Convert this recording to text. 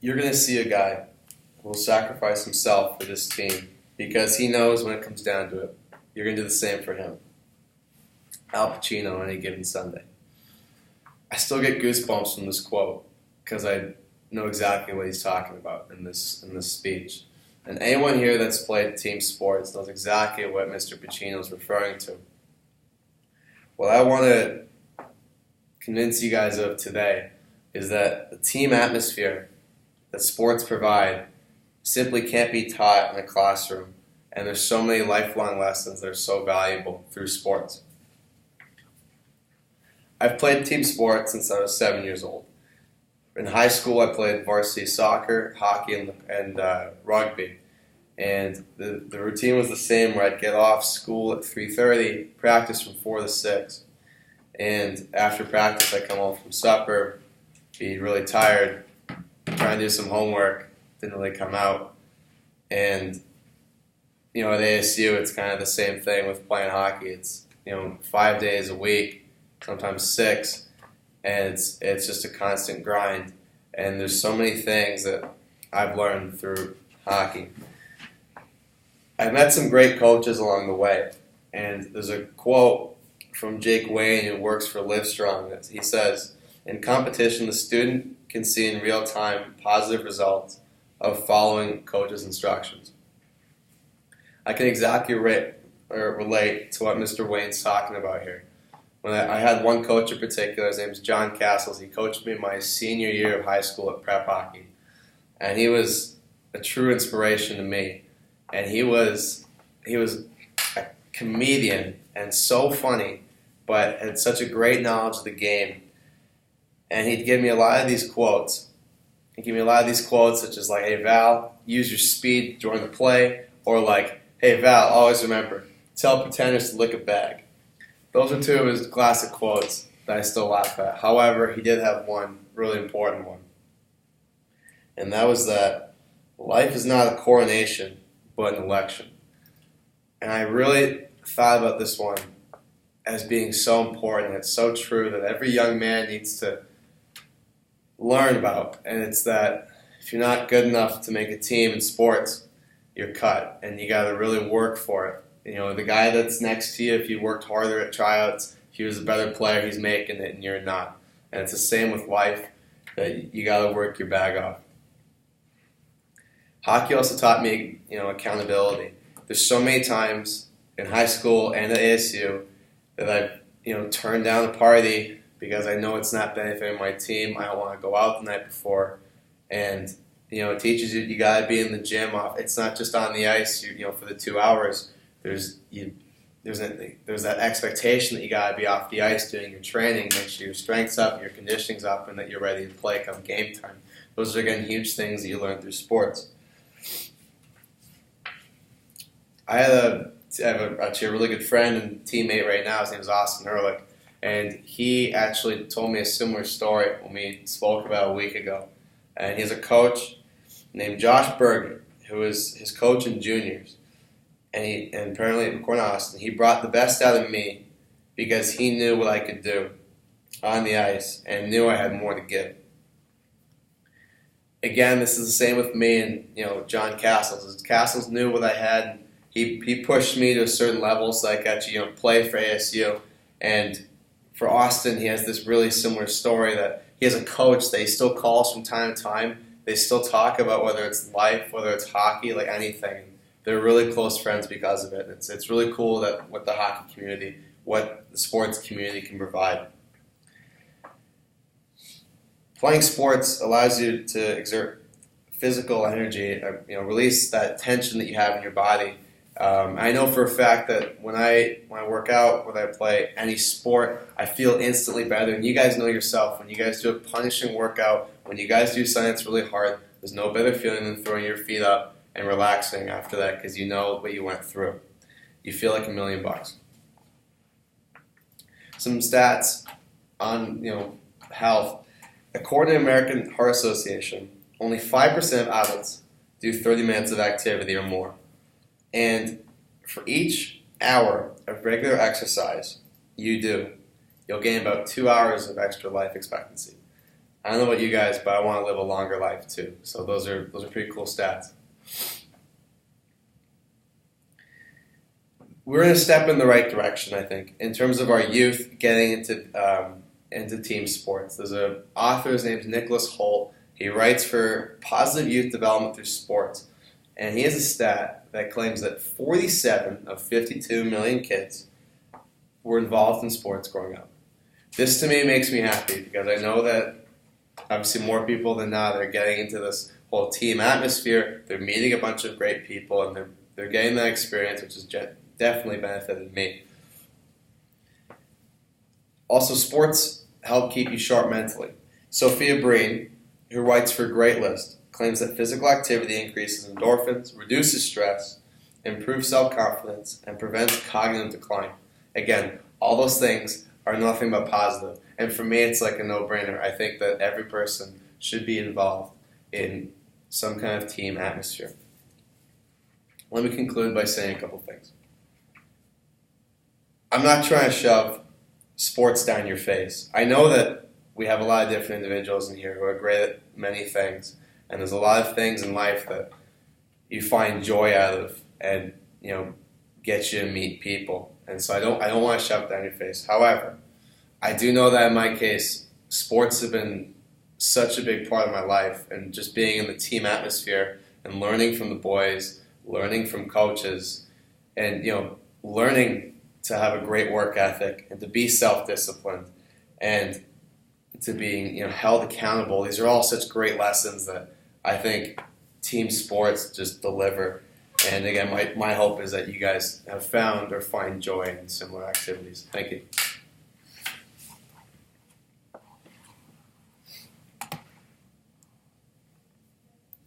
you're going to see a guy who will sacrifice himself for this team because he knows when it comes down to it, you're going to do the same for him. Al Pacino on any given Sunday. I still get goosebumps from this quote because I know exactly what he's talking about in this speech. And anyone here that's played team sports knows exactly what Mr. Pacino is referring to. What I want to convince you guys of today is that the team atmosphere that sports provide simply can't be taught in a classroom, and there's so many lifelong lessons that are so valuable through sports. I've played team sports since I was 7 years old. In high school, I played varsity soccer, hockey, and rugby. And the routine was the same, where I'd get off school at 3:30, practice from 4 to 6. And after practice, I'd come home from supper, be really tired, try and do some homework, didn't really come out. And, at ASU, it's kind of the same thing with playing hockey. It's, 5 days a week, sometimes 6, and it's just a constant grind. And there's so many things that I've learned through hockey. I met some great coaches along the way, and there's a quote from Jake Wayne, who works for Livestrong. He says, "In competition, the student can see in real time positive results of following coach's instructions." I can exactly relate to what Mr. Wayne's talking about here. When I had one coach in particular, his name is John Castles. He coached me my senior year of high school at prep hockey, and he was a true inspiration to me. And he was a comedian and so funny, but had such a great knowledge of the game. And he'd give me a lot of these quotes. He'd give me a lot of these quotes such as like, "Hey Val, use your speed during the play," or like, "Hey Val, always remember, tell pretenders to lick a bag." Those are two of his classic quotes that I still laugh at. However, he did have one really important one. And that was that life is not a coronation, but an election. And I really thought about this one as being so important. It's so true that every young man needs to learn about. And it's that if you're not good enough to make a team in sports, you're cut. And you got to really work for it. The guy that's next to you, if you worked harder at tryouts, if he was a better player, he's making it and you're not. And it's the same with life, that you got to work your bag off. Hockey also taught me, accountability. There's so many times in high school and at ASU that I've, turned down a party because I know it's not benefiting my team. I don't want to go out the night before. And, it teaches you got to be in the gym. It's not just on the ice, for the 2 hours. There's that expectation that you got to be off the ice doing your training, make sure your strength's up, your conditioning's up, and that you're ready to play come game time. Those are, again, huge things that you learn through sports. I have actually a really good friend and teammate right now. His name is Austin Ehrlich, and he actually told me a similar story when we spoke about a week ago. And he's a coach named Josh Bergen, who is his coach in juniors. And apparently, according to Austin, he brought the best out of me because he knew what I could do on the ice and knew I had more to give. Again, this is the same with me and John Castles. Castles knew what I had. And he pushed me to a certain level so I could actually play for ASU. And for Austin, he has this really similar story that he has a coach that he still calls from time to time. They still talk about whether it's life, whether it's hockey, like anything. They're really close friends because of it. It's really cool that what the hockey community, what the sports community can provide. Playing sports allows you to exert physical energy, release that tension that you have in your body. I know for a fact that when I work out, when I play any sport, I feel instantly better. And you guys know yourself, when you guys do a punishing workout, when you guys do something that's really hard, there's no better feeling than throwing your feet up and relaxing after that because you know what you went through. You feel like $1,000,000. Some stats on health. According to the American Heart Association, only 5% of adults do 30 minutes of activity or more. And for each hour of regular exercise you do, you'll gain about 2 hours of extra life expectancy. I don't know about you guys, but I want to live a longer life too. So those are pretty cool stats. We're in a step in the right direction, I think, in terms of our youth getting into team sports. There's an author, his name's Nicholas Holt. He writes for Positive Youth Development Through Sports, and he has a stat that claims that 47 of 52 million kids were involved in sports growing up. This to me makes me happy because I know that obviously more people than not are getting into this whole team atmosphere. They're meeting a bunch of great people, and they're getting that experience, which has definitely benefited me. Also, sports help keep you sharp mentally. Sophia Breen, who writes for Great List, claims that physical activity increases endorphins, reduces stress, improves self-confidence, and prevents cognitive decline. Again, all those things are nothing but positive. And for me, it's like a no-brainer. I think that every person should be involved in some kind of team atmosphere. Let me conclude by saying a couple things. I'm not trying to shove sports down your face. I know that we have a lot of different individuals in here who are great at many things, and there's a lot of things in life that you find joy out of, and get you to meet people. And so I don't want to shove it down your face. However, I do know that in my case, sports have been such a big part of my life, and just being in the team atmosphere and learning from the boys, learning from coaches, and learning to have a great work ethic and to be self-disciplined and to being held accountable. These are all such great lessons that I think team sports just deliver. And again, my hope is that you guys have found or find joy in similar activities. Thank you.